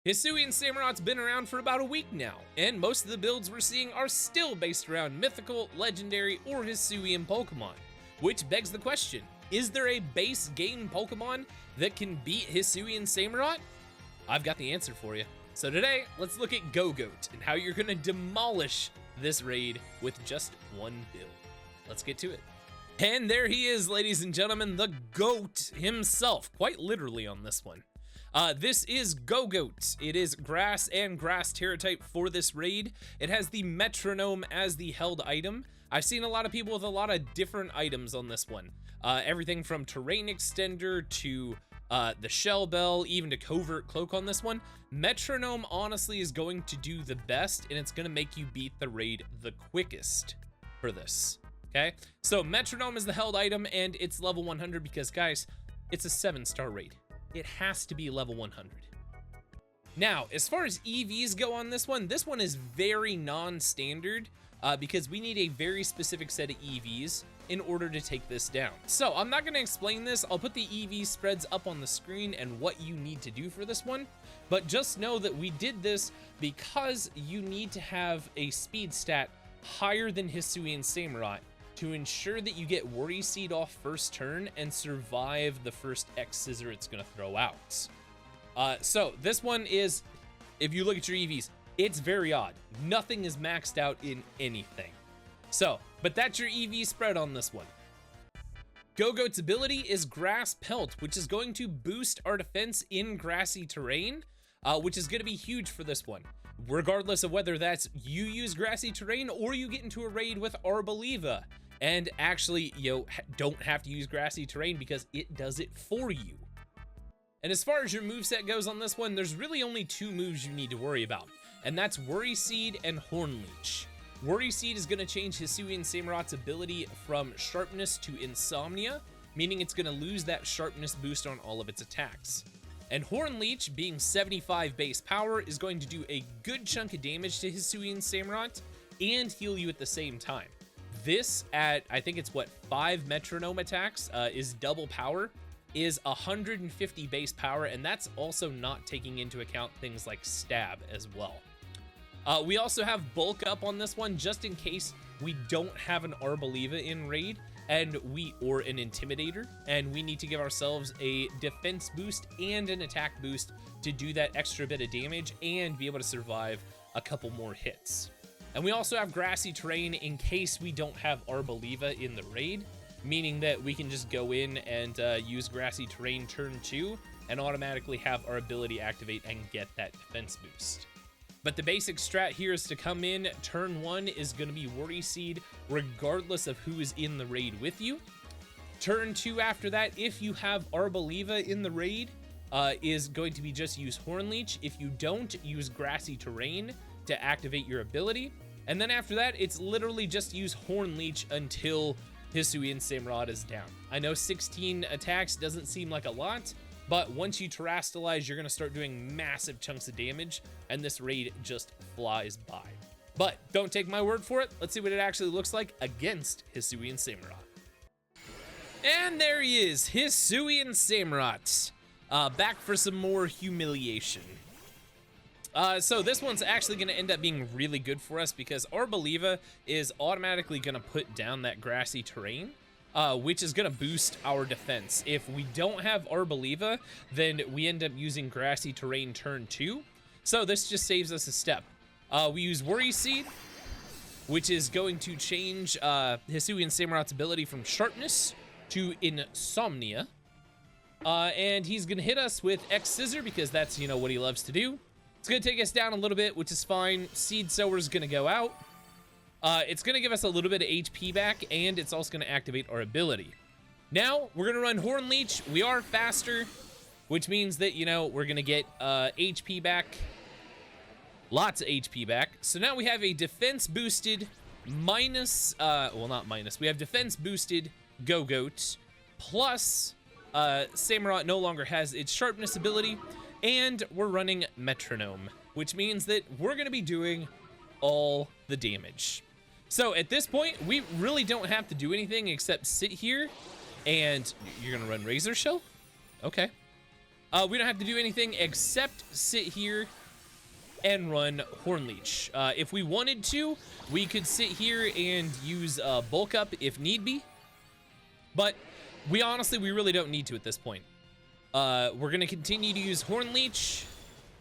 Hisuian Samurott's been around for about a week now, and most of the builds we're seeing are still based around mythical, legendary, or Hisuian Pokemon. Which begs the question, is there a base game Pokemon that can beat Hisuian Samurott? I've got the answer for you. So today, let's look at GOGOAT and how you're gonna demolish this raid with just one build. Let's get to it. And there he is, ladies and gentlemen, the GOAT himself, quite literally on this one. This is GOGOAT. It is grass and grass Tera type for this raid. It has the metronome as the held item. I've seen a lot of people with a lot of different items on this one. Everything from terrain extender to the shell bell, even to covert cloak on this one. Metronome honestly is going to do the best, and it's gonna make you beat the raid the quickest for this. Okay, so metronome is the held item, and it's level 100 because, guys, it's a 7-star raid. It has to be level 100. Now, as far as EVs go on this one is very non-standard because we need a very specific set of EVs in order to take this down. So I'm not gonna explain this. I'll put the EV spreads up on the screen and what you need to do for this one, but just know that we did this because you need to have a speed stat higher than Hisuian Samurott to ensure that you get Worry Seed off first turn and survive the first X Scissor it's gonna throw out. So this one is, if you look at your EVs, it's very odd. Nothing is maxed out in anything. So, but that's your EV spread on this one. GOGOAT's ability is Grass Pelt, which is going to boost our defense in grassy terrain, which is gonna be huge for this one. Regardless of whether that's you use grassy terrain or you get into a raid with Arboliva. And actually, you don't have to use grassy terrain because it does it for you. And as far as your moveset goes on this one, there's really only 2 moves you need to worry about, and that's Worry Seed and Horn Leech. Worry Seed is gonna change Hisuian Samurott's ability from Sharpness to Insomnia, meaning it's gonna lose that Sharpness boost on all of its attacks. And Horn Leech, being 75 base power, is going to do a good chunk of damage to Hisuian Samurott and heal you at the same time. This at, I think it's what, 5 metronome attacks, is double power, is 150 base power, and that's also not taking into account things like stab as well. We also have bulk up on this one just in case we don't have an Arboliva in raid or an Intimidator, and we need to give ourselves a defense boost and an attack boost to do that extra bit of damage and be able to survive a couple more hits. And we also have grassy terrain in case we don't have Arboliva in the raid, meaning that we can just go in and use grassy terrain turn 2 and automatically have our ability activate and get that defense boost. But the basic strat here is to come in, turn 1 is gonna be Worry Seed regardless of who is in the raid with you. Turn 2 after that, if you have Arboliva in the raid, is going to be just use Horn Leech. If you don't, use grassy terrain to activate your ability. And then after that, it's literally just use Horn Leech until Hisuian Samurott is down. I know 16 attacks doesn't seem like a lot, but once you terastalize, you're gonna start doing massive chunks of damage, and this raid just flies by. But don't take my word for it. Let's see what it actually looks like against Hisuian Samurott. And there he is, Hisuian Samurott. Back for some more humiliation. So this one's actually going to end up being really good for us because Arboliva is automatically going to put down that grassy terrain, which is going to boost our defense. If we don't have Arboliva, then we end up using grassy terrain turn 2. So this just saves us a step. We use Worry Seed, which is going to change Hisuian Samurott's ability from Sharpness to Insomnia. And he's going to hit us with X Scissor because that's, what he loves to do. It's gonna take us down a little bit, which is fine. Seed Sower's gonna go out. It's gonna give us a little bit of HP back, and it's also gonna activate our ability. Now, we're gonna run Horn Leech. We are faster, which means that, we're gonna get HP back. Lots of HP back. So now we have a defense boosted minus, well, not minus. We have defense boosted GOGOAT, plus Samurott no longer has its Sharpness ability, and we're running Metronome, which means that we're gonna be doing all the damage. So at this point, we really don't have to do anything except sit here, and you're gonna run Razor Shell? Okay. we don't have to do anything except sit here and run Hornleech. If we wanted to, we could sit here and use Bulk Up if need be, but we really don't need to at this point. We're gonna continue to use Hornleech.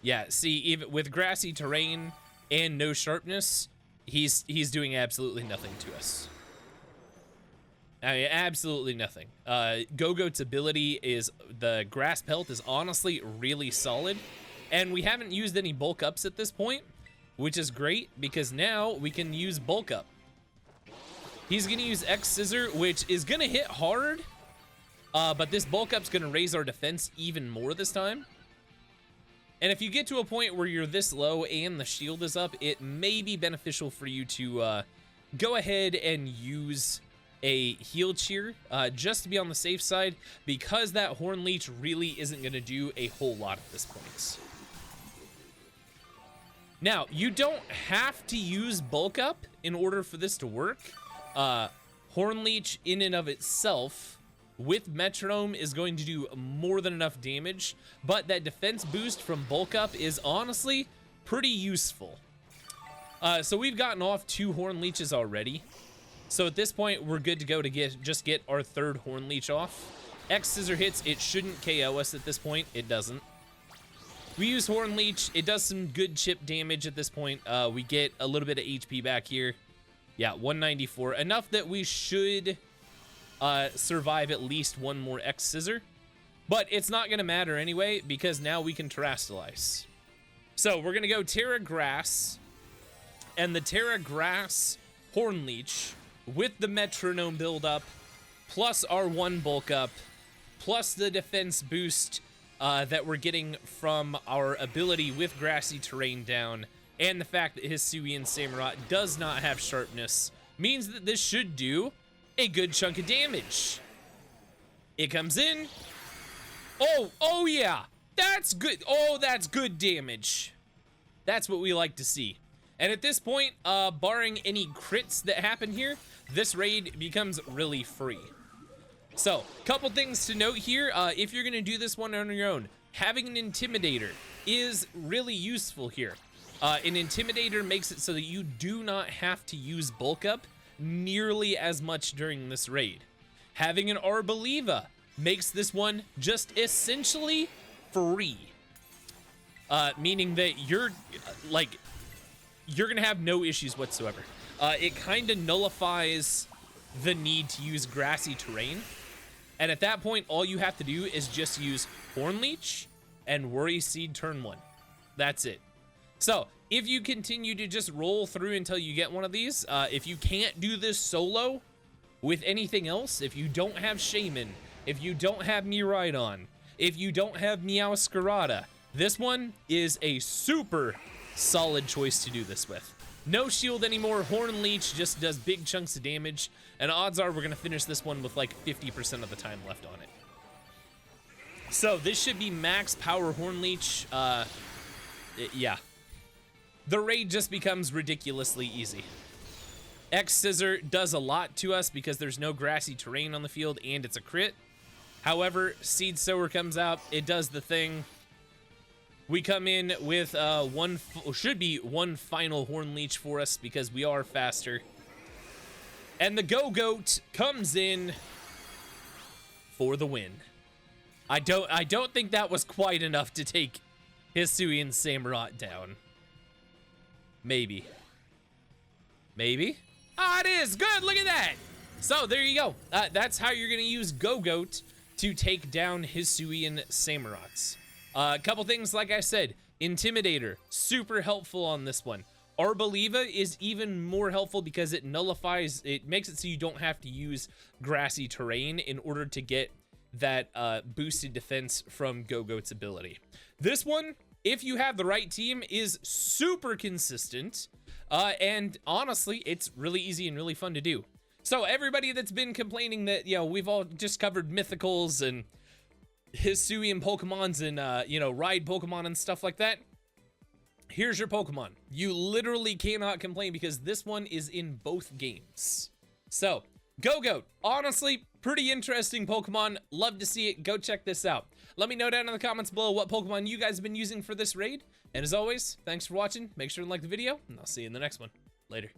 Yeah, see, even with grassy terrain and no sharpness, he's doing absolutely nothing to us. I mean, absolutely nothing. GOGOAT's ability is, the grass pelt is honestly really solid. And we haven't used any bulk ups at this point, which is great because now we can use bulk up. He's gonna use X Scissor, which is gonna hit hard, but this bulk up's gonna raise our defense even more this time. And if you get to a point where you're this low and the shield is up, it may be beneficial for you to go ahead and use a heal cheer just to be on the safe side, because that Hornleech really isn't gonna do a whole lot at this point. Now, you don't have to use bulk up in order for this to work. Hornleech in and of itself with metronome is going to do more than enough damage, but that defense boost from bulk up is honestly pretty useful. So we've gotten off 2 Hornleeches already. So at this point, we're good to go to just get our 3rd Hornleech off. X Scissor hits, it shouldn't KO us at this point. It doesn't. We use Hornleech. It does some good chip damage at this point. We get a little bit of HP back here. Yeah, 194. Enough that we should survive at least one more X Scissor. But it's not going to matter anyway, because now we can Terastallize. So we're going to go Tera Grass. And the Tera Grass Hornleech with the metronome build up, plus our 1 bulk up, plus the defense boost that we're getting from our ability with grassy terrain down, and the fact that Hisuian Samurott does not have sharpness, means that this should do a good chunk of damage. It comes in. Oh yeah, that's good. Oh, that's good damage. That's what we like to see. And at this point, barring any crits that happen here, this raid becomes really free. So, couple things to note here. If you're gonna do this one on your own, having an Intimidator is really useful here. An Intimidator makes it so that you do not have to use bulk up nearly as much during this raid. Having an Arboliva makes this one just essentially free. Meaning that you're gonna have no issues whatsoever. It kind of nullifies the need to use grassy terrain. And at that point, all you have to do is just use Hornleech and Worry Seed turn 1. That's it. So, if you continue to just roll through until you get one of these, if you can't do this solo with anything else, if you don't have Shaman, if you don't have Miraidon, if you don't have Meowscarada, this one is a super solid choice to do this with. No shield anymore. Hornleech just does big chunks of damage, and odds are we're gonna finish this one with like 50% of the time left on it. So this should be max power Hornleech. Yeah. The raid just becomes ridiculously easy. X Scissor does a lot to us because there's no grassy terrain on the field and it's a crit. However, Seed Sower comes out, it does the thing. We come in with should be one final Hornleech for us because we are faster. And the GOGOAT comes in for the win. I don't think that was quite enough to take Hisuian Samurott down. Maybe. Maybe? Ah, it is! Good! Look at that! So, there you go. That's how you're gonna use GOGOAT to take down Hisuian Samurotts. A couple things, like I said, Intimidator, super helpful on this one. Arboliva is even more helpful because it nullifies, it makes it so you don't have to use grassy terrain in order to get that boosted defense from GOGOAT's ability. This one, if you have the right team, is super consistent, and honestly, it's really easy and really fun to do. So everybody that's been complaining that, you know, we've all just covered mythicals and Hisuian Pokemons and, you know, ride Pokemon and stuff like that, here's your Pokemon. You literally cannot complain because this one is in both games. So, GOGOAT, honestly, pretty interesting Pokemon. Love to see it. Go check this out. Let me know down in the comments below what Pokemon you guys have been using for this raid. And as always, thanks for watching. Make sure to like the video, and I'll see you in the next one. Later.